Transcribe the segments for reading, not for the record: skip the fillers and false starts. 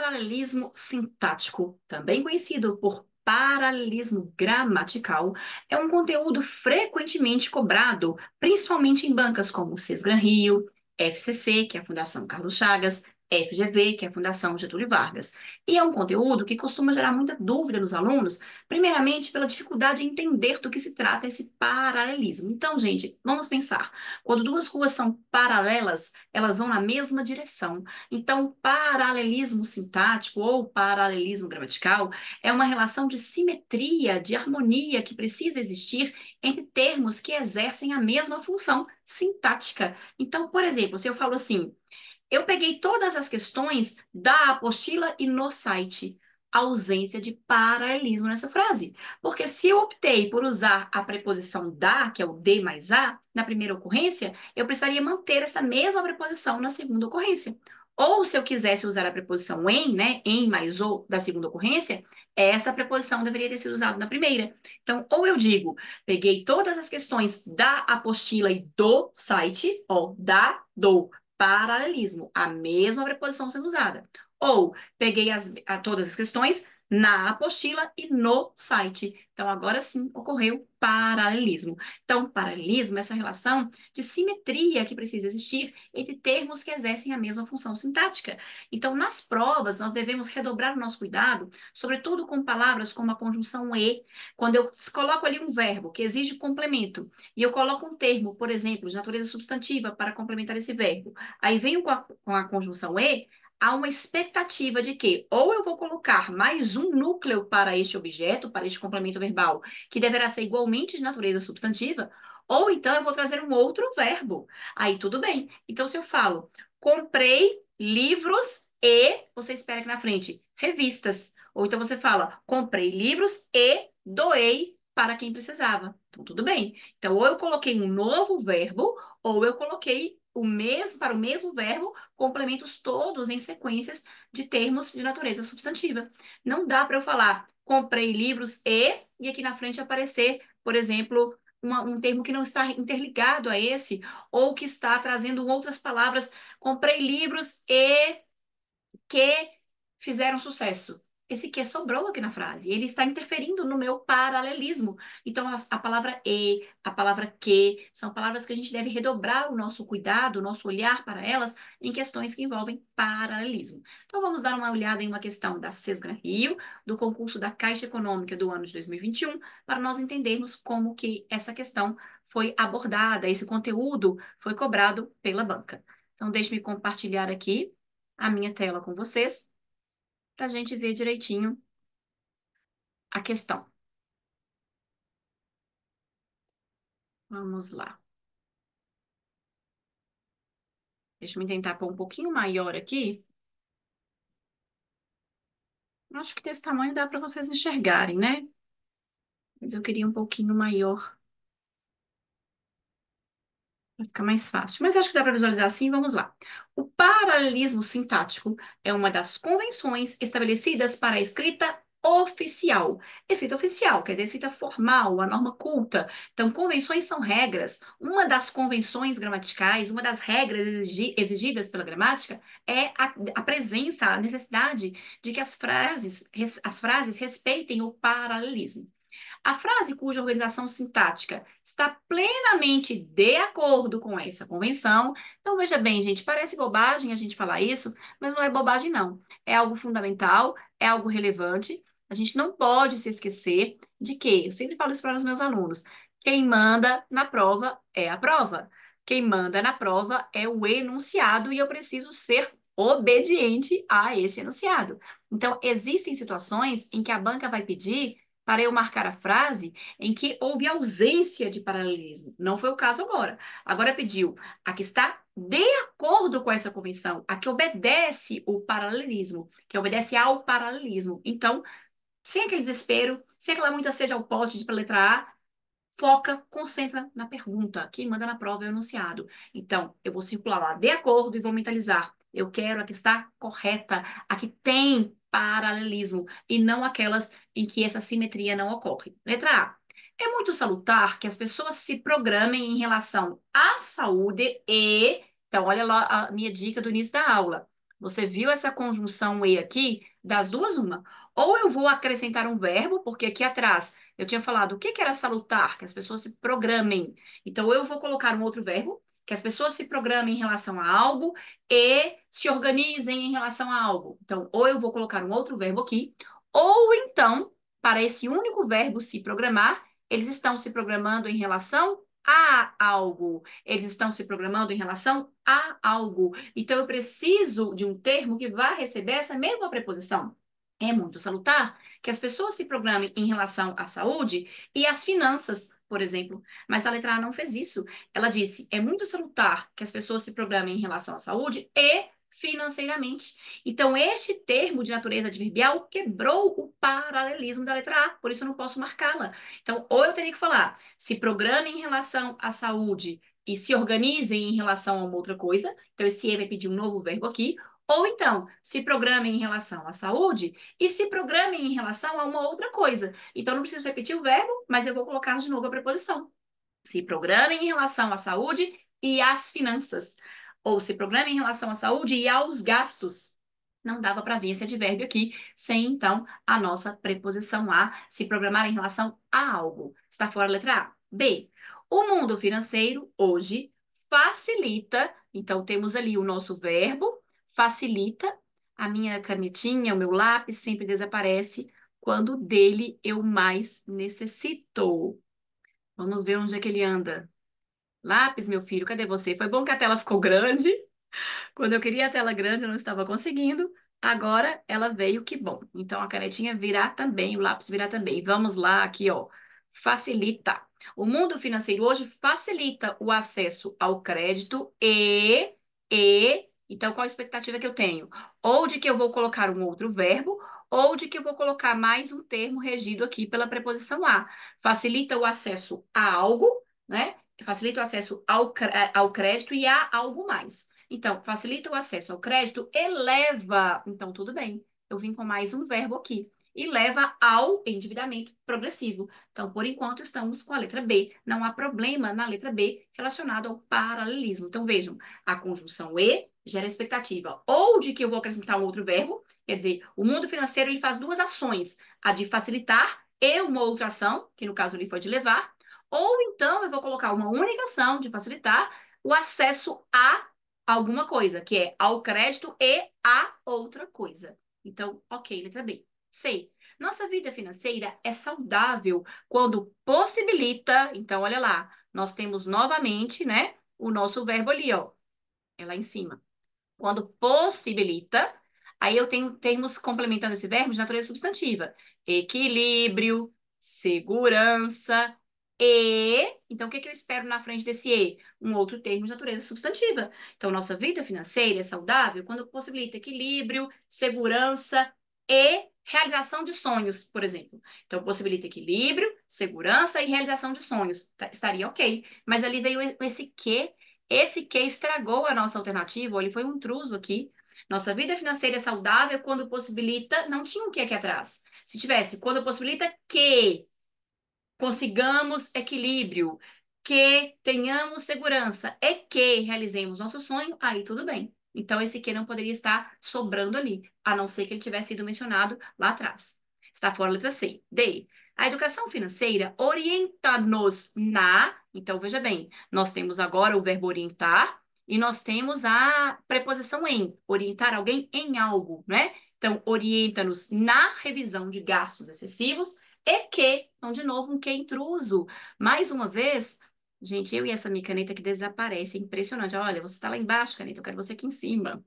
paralelismo sintático, também conhecido por paralelismo gramatical, é um conteúdo frequentemente cobrado, principalmente em bancas como Sesgran Rio, FCC, que é a Fundação Carlos Chagas, FGV, que é a Fundação Getúlio Vargas. E é um conteúdo que costuma gerar muita dúvida nos alunos, primeiramente pela dificuldade em entender do que se trata esse paralelismo. Então, gente, vamos pensar. Quando duas ruas são paralelas, elas vão na mesma direção. Então, paralelismo sintático ou paralelismo gramatical é uma relação de simetria, de harmonia que precisa existir entre termos que exercem a mesma função sintática. Então, por exemplo, se eu falo assim, eu peguei todas as questões da apostila e no site. Ausência de paralelismo nessa frase. Porque se eu optei por usar a preposição da, que é o de mais a, na primeira ocorrência, eu precisaria manter essa mesma preposição na segunda ocorrência. Ou se eu quisesse usar a preposição em, né, em mais o da segunda ocorrência, essa preposição deveria ter sido usada na primeira. Então, ou eu digo, peguei todas as questões da apostila e do site, ó, da, do, paralelismo, a mesma preposição sendo usada. Ou peguei todas as questões na apostila e no site. Então, agora sim ocorreu paralelismo. Então, paralelismo é essa relação de simetria que precisa existir entre termos que exercem a mesma função sintática. Então, nas provas, nós devemos redobrar o nosso cuidado, sobretudo com palavras como a conjunção e. Quando eu coloco ali um verbo que exige complemento e eu coloco um termo, por exemplo, de natureza substantiva para complementar esse verbo, aí venho com a conjunção e, há uma expectativa de que ou eu vou colocar mais um núcleo para este objeto, para este complemento verbal, que deverá ser igualmente de natureza substantiva, ou então eu vou trazer um outro verbo. Aí tudo bem. Então, se eu falo, comprei livros e, você espera aqui na frente, revistas. Ou então você fala, comprei livros e doei para quem precisava. Então, tudo bem. Então, ou eu coloquei um novo verbo, ou eu coloquei o mesmo, para o mesmo verbo, complementos todos em sequências de termos de natureza substantiva. Não dá para eu falar comprei livros e aqui na frente aparecer, por exemplo, um termo que não está interligado a esse, ou que está trazendo outras palavras. Comprei livros e que fizeram sucesso. Esse que sobrou aqui na frase. Ele está interferindo no meu paralelismo. Então, a palavra e, a palavra que, são palavras que a gente deve redobrar o nosso cuidado, o nosso olhar para elas em questões que envolvem paralelismo. Então, vamos dar uma olhada em uma questão da Sesgran Rio, do concurso da Caixa Econômica do ano de 2021, para nós entendermos como que essa questão foi abordada, esse conteúdo foi cobrado pela banca. Então, deixe-me compartilhar aqui a minha tela com vocês, para a gente ver direitinho a questão. Vamos lá. Deixa eu tentar pôr um pouquinho maior aqui. Acho que desse tamanho dá para vocês enxergarem, né? Mas eu queria um pouquinho maior, para ficar mais fácil. Mas acho que dá para visualizar assim, vamos lá. O paralelismo sintático é uma das convenções estabelecidas para a escrita oficial. Escrita oficial, quer dizer, escrita formal, a norma culta. Então, convenções são regras. Uma das convenções gramaticais, uma das regras exigidas pela gramática é a presença, a necessidade de que as frases respeitem o paralelismo. A frase cuja organização sintática está plenamente de acordo com essa convenção. Então, veja bem, gente, parece bobagem a gente falar isso, mas não é bobagem, não. É algo fundamental, é algo relevante. A gente não pode se esquecer de que, eu sempre falo isso para os meus alunos, quem manda na prova é a prova. Quem manda na prova é o enunciado e eu preciso ser obediente a esse enunciado. Então, existem situações em que a banca vai pedir para eu marcar a frase em que houve ausência de paralelismo. Não foi o caso agora. Agora pediu a que está de acordo com essa convenção, a que obedece o paralelismo, que obedece ao paralelismo. Então, sem aquele desespero, sem aquela muita sede ao pote de para a letra A, foca, concentra na pergunta. Quem manda na prova é o enunciado. Então, eu vou circular lá de acordo e vou mentalizar. Eu quero a que está correta, a que tem paralelismo, e não aquelas em que essa simetria não ocorre. Letra A. É muito salutar que as pessoas se programem em relação à saúde e. Então, olha lá a minha dica do início da aula. Você viu essa conjunção e aqui? Das duas, uma. Ou eu vou acrescentar um verbo, porque aqui atrás eu tinha falado o que que era salutar, que as pessoas se programem. Então eu vou colocar um outro verbo, que as pessoas se programem em relação a algo e se organizem em relação a algo. Então, ou eu vou colocar um outro verbo aqui, ou então, para esse único verbo se programar, eles estão se programando em relação a algo. Eles estão se programando em relação a algo. Então, eu preciso de um termo que vá receber essa mesma preposição. É muito salutar que as pessoas se programem em relação à saúde e às finanças, por exemplo. Mas a letra A não fez isso. Ela disse: é muito salutar que as pessoas se programem em relação à saúde e financeiramente. Então, este termo de natureza adverbial quebrou o paralelismo da letra A, por isso eu não posso marcá-la. Então, ou eu teria que falar: se programem em relação à saúde e se organizem em relação a uma outra coisa. Então, esse E vai pedir um novo verbo aqui. Ou então, se programem em relação à saúde e se programem em relação a uma outra coisa. Então, não preciso repetir o verbo, mas eu vou colocar de novo a preposição. Se programem em relação à saúde e às finanças. Ou se programem em relação à saúde e aos gastos. Não dava para ver esse advérbio aqui, sem então a nossa preposição a, se programar em relação a algo. Está fora a letra A. B. O mundo financeiro hoje facilita, então temos ali o nosso verbo, facilita. A minha canetinha, o meu lápis sempre desaparece quando dele eu mais necessito. Vamos ver onde é que ele anda. Lápis, meu filho, cadê você? Foi bom que a tela ficou grande. Quando eu queria a tela grande, eu não estava conseguindo. Agora ela veio, que bom. Então a canetinha virá também, o lápis virá também. Vamos lá, aqui, ó. Facilita. O mundo financeiro hoje facilita o acesso ao crédito então qual a expectativa que eu tenho? Ou de que eu vou colocar um outro verbo, ou de que eu vou colocar mais um termo regido aqui pela preposição a. Facilita o acesso a algo, né? Facilita o acesso ao crédito e a algo mais. Então, facilita o acesso ao crédito, eleva. Então, tudo bem. Eu vim com mais um verbo aqui. E leva ao endividamento progressivo. Então, por enquanto, estamos com a letra B. Não há problema na letra B relacionado ao paralelismo. Então, vejam, a conjunção e gera expectativa ou de que eu vou acrescentar um outro verbo, quer dizer, o mundo financeiro ele faz duas ações, a de facilitar e uma outra ação, que no caso ali foi de levar, ou então eu vou colocar uma única ação de facilitar o acesso a alguma coisa, que é ao crédito e a outra coisa. Então, ok, letra B. C. Nossa vida financeira é saudável quando possibilita. Então, olha lá, nós temos novamente, né, o nosso verbo ali, ó, é lá em cima. Quando possibilita, aí eu tenho termos complementando esse verbo de natureza substantiva. Equilíbrio, segurança e. Então, o que que eu espero na frente desse e? Um outro termo de natureza substantiva. Então, nossa vida financeira é saudável quando possibilita equilíbrio, segurança e realização de sonhos, por exemplo. Então, possibilita equilíbrio, segurança e realização de sonhos. Estaria ok. Mas ali veio esse que. Esse que estragou a nossa alternativa, ele foi um intruso aqui. Nossa vida financeira é saudável quando possibilita. Não tinha um que aqui atrás. Se tivesse, quando possibilita que consigamos equilíbrio, que tenhamos segurança e que realizemos nosso sonho, aí tudo bem. Então, esse que não poderia estar sobrando ali, a não ser que ele tivesse sido mencionado lá atrás. Está fora a letra C. D. A educação financeira orienta-nos na. Então, veja bem, nós temos agora o verbo orientar e nós temos a preposição em, orientar alguém em algo, né? Então, orienta-nos na revisão de gastos excessivos e que, então, de novo, um que intruso. Mais uma vez, gente, eu e essa minha caneta que desaparece, é impressionante. Olha, você está lá embaixo, caneta, eu quero você aqui em cima.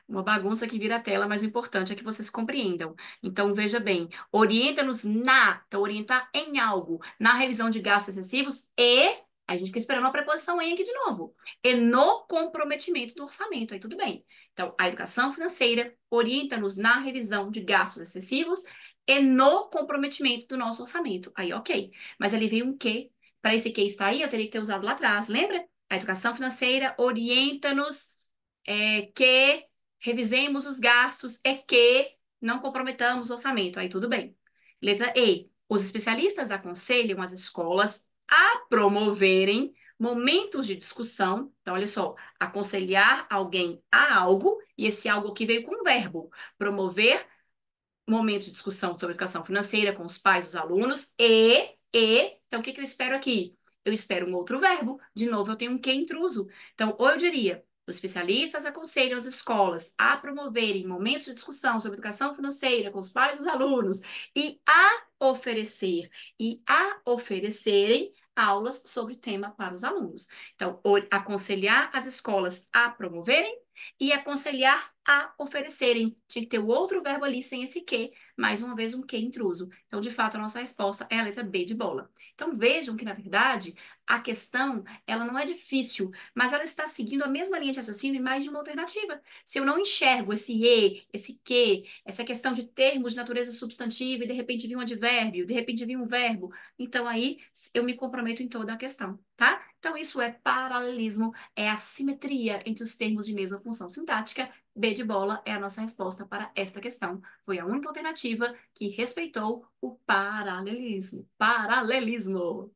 Uma bagunça que vira a tela, mas o importante é que vocês compreendam. Então, veja bem, orienta-nos na, então, orientar em algo, na revisão de gastos excessivos e, aí a gente fica esperando uma preposição em aqui de novo, e no comprometimento do orçamento, aí tudo bem. Então, a educação financeira orienta-nos na revisão de gastos excessivos e no comprometimento do nosso orçamento. Aí, ok. Mas ali veio um que. Para esse que está aí, eu teria que ter usado lá atrás, lembra? A educação financeira orienta-nos que revisemos os gastos e que não comprometamos o orçamento. Aí tudo bem. Letra E. Os especialistas aconselham as escolas a promoverem momentos de discussão. Então, olha só, aconselhar alguém a algo, e esse algo aqui veio com um verbo, promover momentos de discussão sobre educação financeira com os pais dos alunos então o que que eu espero aqui? Eu espero um outro verbo. De novo, eu tenho um que intruso. Então, ou eu diria, os especialistas aconselham as escolas a promoverem momentos de discussão sobre educação financeira com os pais dos alunos e a oferecerem aulas sobre o tema para os alunos. Então, aconselhar as escolas a promoverem e aconselhar a oferecerem. Tinha que ter o outro verbo ali sem esse que, mais uma vez um que intruso. Então, de fato, a nossa resposta é a letra B de bola. Então, vejam que, na verdade, a questão, ela não é difícil, mas ela está seguindo a mesma linha de raciocínio e mais de uma alternativa. Se eu não enxergo esse e, esse que, essa questão de termos de natureza substantiva e de repente vir um advérbio, de repente vir um verbo, então aí eu me comprometo em toda a questão, tá? Então, isso é paralelismo, é a simetria entre os termos de mesma função sintática. B de bola é a nossa resposta para esta questão. Foi a única alternativa que respeitou o paralelismo. Paralelismo!